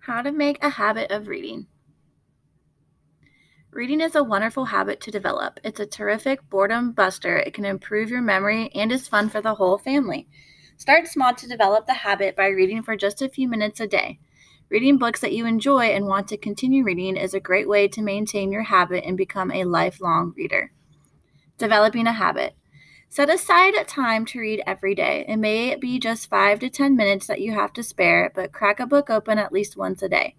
How to make a habit of reading. Reading is a wonderful habit to develop. It's a terrific boredom buster. It can improve your memory and is fun for the whole family. Start small to develop the habit by reading for just a few minutes a day. Reading books that you enjoy and want to continue reading is a great way to maintain your habit and become a lifelong reader. Developing a habit. Set aside a time to read every day. It may be just 5 to 10 minutes that you have to spare, but crack a book open at least once a day.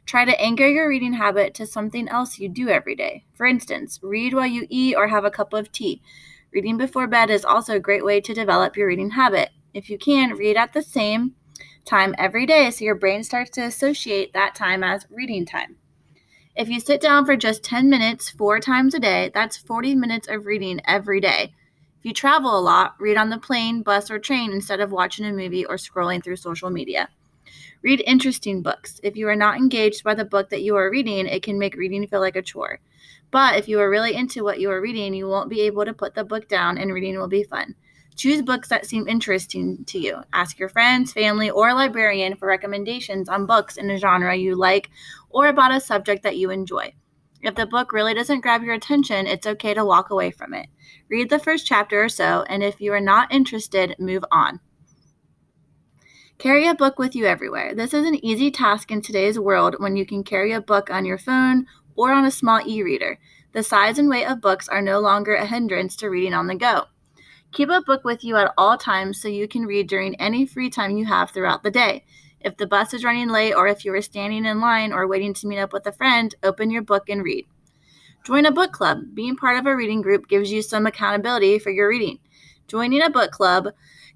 Try to anchor your reading habit to something else you do every day. For instance, read while you eat or have a cup of tea. Reading before bed is also a great way to develop your reading habit. If you can, read at the same time every day so your brain starts to associate that time as reading time. If you sit down for just 10 minutes 4 times a day, that's 40 minutes of reading every day. If you travel a lot, read on the plane, bus, or train instead of watching a movie or scrolling through social media. Read interesting books. If you are not engaged by the book that you are reading, it can make reading feel like a chore. But if you are really into what you are reading, you won't be able to put the book down and reading will be fun. Choose books that seem interesting to you. Ask your friends, family, or a librarian for recommendations on books in a genre you like or about a subject that you enjoy. If the book really doesn't grab your attention, it's okay to walk away from it. Read the first chapter or so, and if you are not interested, move on. Carry a book with you everywhere. This is an easy task in today's world when you can carry a book on your phone or on a small e-reader. The size and weight of books are no longer a hindrance to reading on the go. Keep a book with you at all times so you can read during any free time you have throughout the day. If the bus is running late or if you are standing in line or waiting to meet up with a friend, open your book and read. Join a book club. Being part of a reading group gives you some accountability for your reading. Joining a book club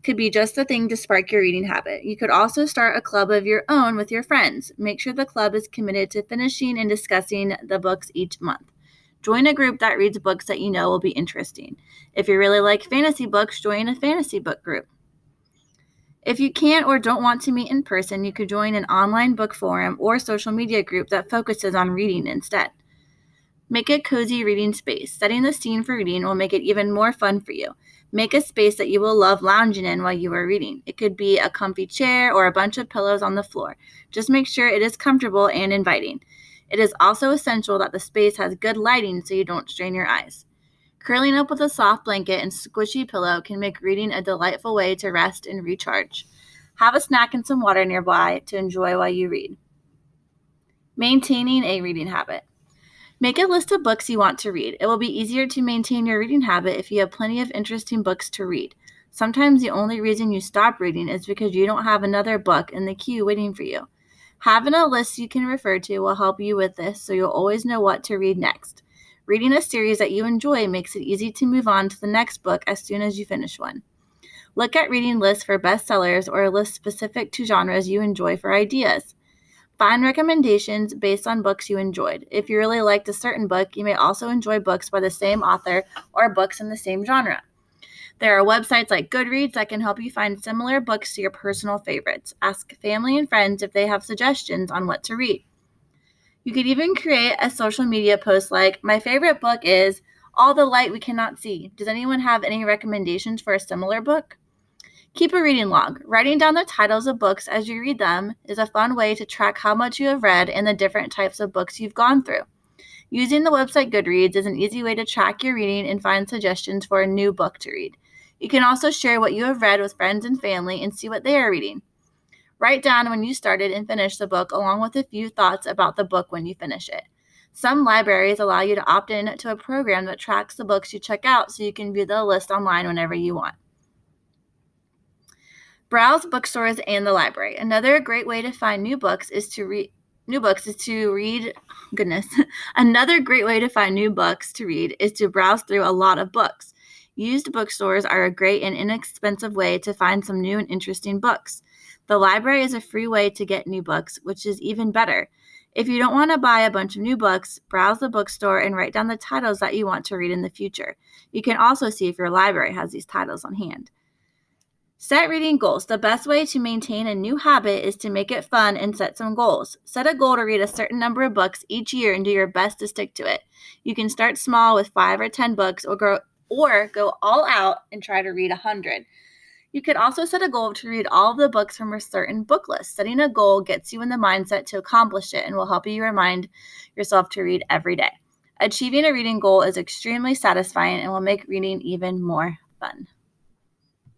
could be just the thing to spark your reading habit. You could also start a club of your own with your friends. Make sure the club is committed to finishing and discussing the books each month. Join a group that reads books that you know will be interesting. If you really like fantasy books, join a fantasy book group. If you can't or don't want to meet in person, you could join an online book forum or social media group that focuses on reading instead. Make a cozy reading space. Setting the scene for reading will make it even more fun for you. Make a space that you will love lounging in while you are reading. It could be a comfy chair or a bunch of pillows on the floor. Just make sure it is comfortable and inviting. It is also essential that the space has good lighting so you don't strain your eyes. Curling up with a soft blanket and squishy pillow can make reading a delightful way to rest and recharge. Have a snack and some water nearby to enjoy while you read. Maintaining a reading habit. Make a list of books you want to read. It will be easier to maintain your reading habit if you have plenty of interesting books to read. Sometimes the only reason you stop reading is because you don't have another book in the queue waiting for you. Having a list you can refer to will help you with this so you'll always know what to read next. Reading a series that you enjoy makes it easy to move on to the next book as soon as you finish one. Look at reading lists for bestsellers or a list specific to genres you enjoy for ideas. Find recommendations based on books you enjoyed. If you really liked a certain book, you may also enjoy books by the same author or books in the same genre. There are websites like Goodreads that can help you find similar books to your personal favorites. Ask family and friends if they have suggestions on what to read. You could even create a social media post like, "My favorite book is All the Light We Cannot See. Does anyone have any recommendations for a similar book?" Keep a reading log. Writing down the titles of books as you read them is a fun way to track how much you have read and the different types of books you've gone through. Using the website Goodreads is an easy way to track your reading and find suggestions for a new book to read. You can also share what you have read with friends and family and see what they are reading. Write down when you started and finished the book along with a few thoughts about the book when you finish it. Some libraries allow you to opt in to a program that tracks the books you check out so you can view the list online whenever you want. Browse bookstores and the library. Another great way to find new books is to read. Another great way to find new books to read is to browse through a lot of books. Used bookstores are a great and inexpensive way to find some new and interesting books. The library is a free way to get new books, which is even better. If you don't want to buy a bunch of new books, browse the bookstore and write down the titles that you want to read in the future. You can also see if your library has these titles on hand. Set reading goals. The best way to maintain a new habit is to make it fun and set some goals. Set a goal to read a certain number of books each year and do your best to stick to it. You can start small with 5 or 10 books or go all out and try to read 100. You could also set a goal to read all of the books from a certain book list. Setting a goal gets you in the mindset to accomplish it and will help you remind yourself to read every day. Achieving a reading goal is extremely satisfying and will make reading even more fun.